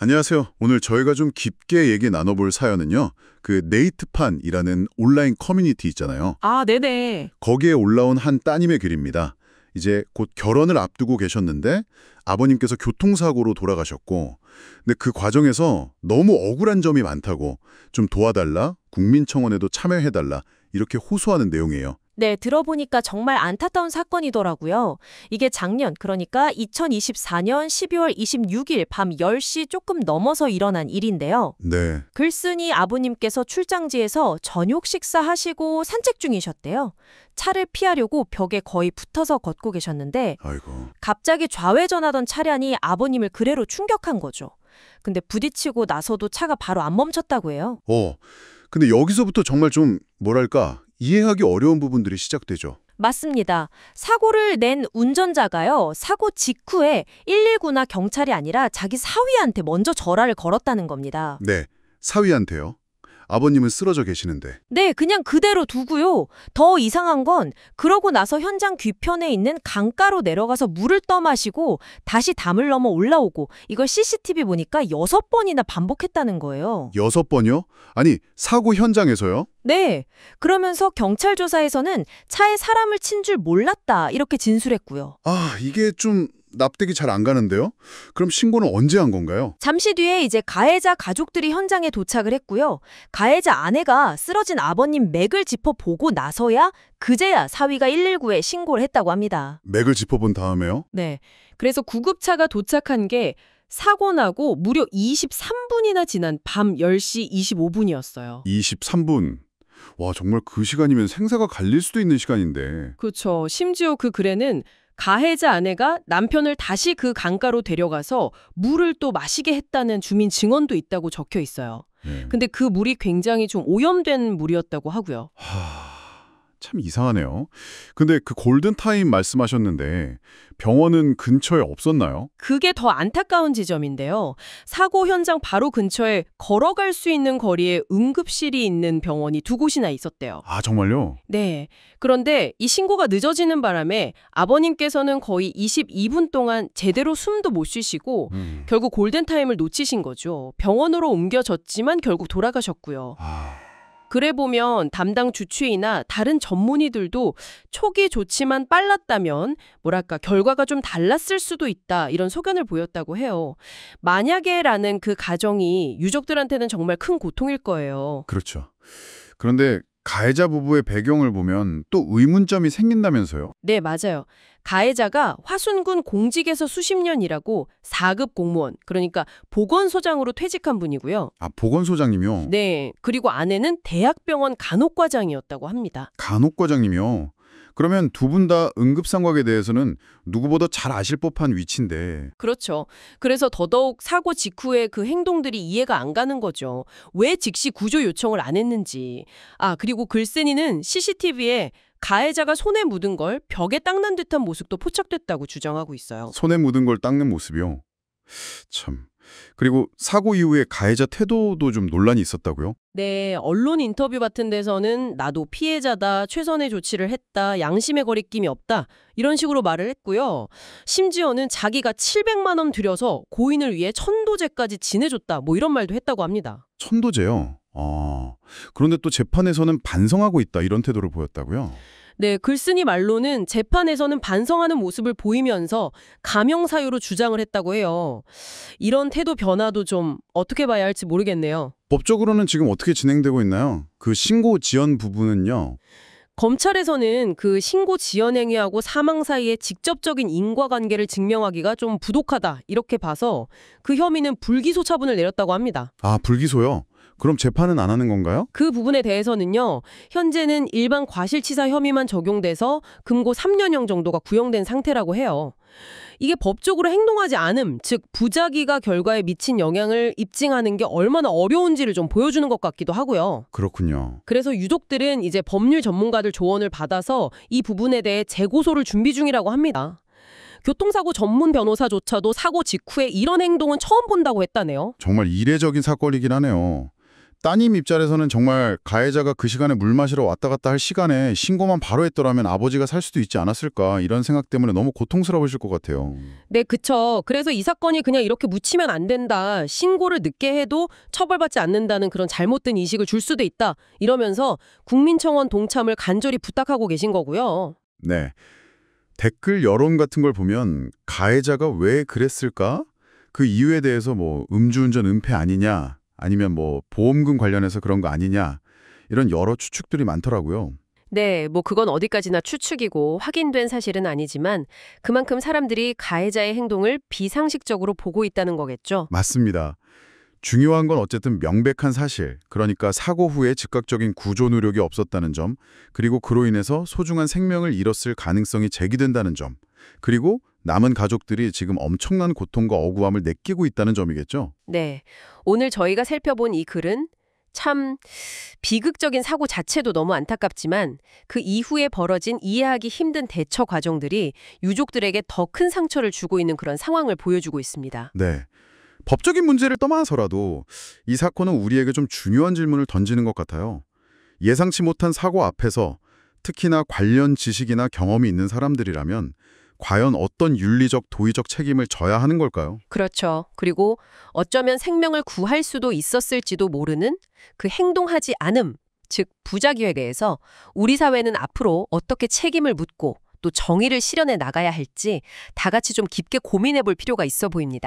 안녕하세요. 오늘 저희가 좀 깊게 얘기 나눠볼 사연은요. 그 네이트판이라는 온라인 커뮤니티 있잖아요. 아, 네네. 거기에 올라온 한 따님의 글입니다. 이제 곧 결혼을 앞두고 계셨는데 아버님께서 교통사고로 돌아가셨고 근데 그 과정에서 너무 억울한 점이 많다고 좀 도와달라, 국민청원에도 참여해달라 이렇게 호소하는 내용이에요. 네, 들어보니까 정말 안타까운 사건이더라고요. 이게 작년, 그러니까 2024년 12월 26일 밤 10시 조금 넘어서 일어난 일인데요. 네. 글쓴이 아버님께서 출장지에서 저녁 식사하시고 산책 중이셨대요. 차를 피하려고 벽에 거의 붙어서 걷고 계셨는데 아이고. 갑자기 좌회전하던 차량이 아버님을 그대로 충격한 거죠. 근데 부딪히고 나서도 차가 바로 안 멈췄다고 해요. 근데 여기서부터 정말 좀 뭐랄까 이해하기 어려운 부분들이 시작되죠. 맞습니다. 사고를 낸 운전자가요. 사고 직후에 119나 경찰이 아니라 자기 사위한테 먼저 전화를 걸었다는 겁니다. 네. 사위한테요. 아버님은 쓰러져 계시는데. 네, 그냥 그대로 두고요. 더 이상한 건 그러고 나서 현장 뒤편에 있는 강가로 내려가서 물을 떠마시고 다시 담을 넘어 올라오고 이걸 CCTV 보니까 6번이나 반복했다는 거예요. 6번이요? 아니, 사고 현장에서요? 네, 그러면서 경찰 조사에서는 차에 사람을 친 줄 몰랐다 이렇게 진술했고요. 아, 이게 좀 납득이 잘 안 가는데요? 그럼 신고는 언제 한 건가요? 잠시 뒤에 이제 가해자 가족들이 현장에 도착을 했고요. 가해자 아내가 쓰러진 아버님 맥을 짚어보고 나서야 그제야 사위가 119에 신고를 했다고 합니다. 맥을 짚어본 다음에요? 네. 그래서 구급차가 도착한 게 사고 나고 무려 23분이나 지난 밤 10시 25분이었어요. 23분. 와, 정말 그 시간이면 생사가 갈릴 수도 있는 시간인데. 그렇죠. 심지어 그 글에는 가해자 아내가 남편을 다시 그 강가로 데려가서 물을 또 마시게 했다는 주민 증언도 있다고 적혀 있어요. 네. 근데 그 물이 굉장히 좀 오염된 물이었다고 하고요. 참 이상하네요. 근데 그 골든타임 말씀하셨는데 병원은 근처에 없었나요? 그게 더 안타까운 지점인데요. 사고 현장 바로 근처에 걸어갈 수 있는 거리에 응급실이 있는 병원이 2곳이나 있었대요. 아, 정말요? 네. 그런데 이 신고가 늦어지는 바람에 아버님께서는 거의 22분 동안 제대로 숨도 못 쉬시고 결국 골든타임을 놓치신 거죠. 병원으로 옮겨졌지만 결국 돌아가셨고요. 글에 보면 담당 주치의나 다른 전문의들도 초기 조치만 빨랐다면 뭐랄까 결과가 좀 달랐을 수도 있다 이런 소견을 보였다고 해요. 만약에라는 그 가정이 유족들한테는 정말 큰 고통일 거예요. 그렇죠. 그런데 가해자 부부의 배경을 보면 또 의문점이 생긴다면서요? 네, 맞아요. 가해자가 화순군 공직에서 수십 년 일하고 4급 공무원, 그러니까 보건소장으로 퇴직한 분이고요. 아, 보건소장님이요? 네, 그리고 아내는 대학병원 간호과장이었다고 합니다. 간호과장님이요? 그러면 두 분 다 응급상황에 대해서는 누구보다 잘 아실 법한 위치인데. 그렇죠. 그래서 더더욱 사고 직후에 그 행동들이 이해가 안 가는 거죠. 왜 즉시 구조 요청을 안 했는지. 아, 그리고 글쓴이는 CCTV에 가해자가 손에 묻은 걸 벽에 닦는 듯한 모습도 포착됐다고 주장하고 있어요. 손에 묻은 걸 닦는 모습이요? 참. 그리고 사고 이후에 가해자 태도도 좀 논란이 있었다고요? 네, 언론 인터뷰 같은 데서는 나도 피해자다, 최선의 조치를 했다, 양심의 거리낌이 없다 이런 식으로 말을 했고요. 심지어는 자기가 700만 원 들여서 고인을 위해 천도제까지 지내줬다 뭐 이런 말도 했다고 합니다. 천도제요? 그런데 또 재판에서는 반성하고 있다 이런 태도를 보였다고요? 네, 글쓴이 말로는 재판에서는 반성하는 모습을 보이면서 감형 사유로 주장을 했다고 해요. 이런 태도 변화도 좀 어떻게 봐야 할지 모르겠네요. 법적으로는 지금 어떻게 진행되고 있나요? 그 신고 지연 부분은요? 검찰에서는 그 신고 지연 행위하고 사망 사이의 직접적인 인과관계를 증명하기가 좀 부족하다 이렇게 봐서 그 혐의는 불기소 처분을 내렸다고 합니다. 아, 불기소요? 그럼 재판은 안 하는 건가요? 그 부분에 대해서는요. 현재는 일반 과실치사 혐의만 적용돼서 금고 3년형 정도가 구형된 상태라고 해요. 이게 법적으로 행동하지 않음, 즉 부작위가 결과에 미친 영향을 입증하는 게 얼마나 어려운지를 좀 보여주는 것 같기도 하고요. 그렇군요. 그래서 유족들은 이제 법률 전문가들 조언을 받아서 이 부분에 대해 재고소를 준비 중이라고 합니다. 교통사고 전문 변호사조차도 사고 직후에 이런 행동은 처음 본다고 했다네요. 정말 이례적인 사건이긴 하네요. 따님 입장에서는 정말 가해자가 그 시간에 물 마시러 왔다 갔다 할 시간에 신고만 바로 했더라면 아버지가 살 수도 있지 않았을까 이런 생각 때문에 너무 고통스러우실 것 같아요. 네, 그쵸. 그래서 이 사건이 그냥 이렇게 묻히면 안 된다. 신고를 늦게 해도 처벌받지 않는다는 그런 잘못된 인식을 줄 수도 있다. 이러면서 국민청원 동참을 간절히 부탁하고 계신 거고요. 네. 댓글 여론 같은 걸 보면 가해자가 왜 그랬을까? 그 이유에 대해서 뭐 음주운전 은폐 아니냐? 아니면 뭐 보험금 관련해서 그런 거 아니냐? 이런 여러 추측들이 많더라고요. 네, 뭐 그건 어디까지나 추측이고 확인된 사실은 아니지만 그만큼 사람들이 가해자의 행동을 비상식적으로 보고 있다는 거겠죠. 맞습니다. 중요한 건 어쨌든 명백한 사실, 그러니까 사고 후에 즉각적인 구조 노력이 없었다는 점, 그리고 그로 인해서 소중한 생명을 잃었을 가능성이 제기된다는 점, 그리고 남은 가족들이 지금 엄청난 고통과 억울함을 느끼고 있다는 점이겠죠. 네, 오늘 저희가 살펴본 이 글은 참 비극적인 사고 자체도 너무 안타깝지만 그 이후에 벌어진 이해하기 힘든 대처 과정들이 유족들에게 더 큰 상처를 주고 있는 그런 상황을 보여주고 있습니다. 네. 법적인 문제를 떠나서라도 이 사건은 우리에게 좀 중요한 질문을 던지는 것 같아요. 예상치 못한 사고 앞에서 특히나 관련 지식이나 경험이 있는 사람들이라면 과연 어떤 윤리적, 도의적 책임을 져야 하는 걸까요? 그렇죠. 그리고 어쩌면 생명을 구할 수도 있었을지도 모르는 그 행동하지 않음, 즉 부작위에 대해서 우리 사회는 앞으로 어떻게 책임을 묻고 또 정의를 실현해 나가야 할지 다 같이 좀 깊게 고민해 볼 필요가 있어 보입니다.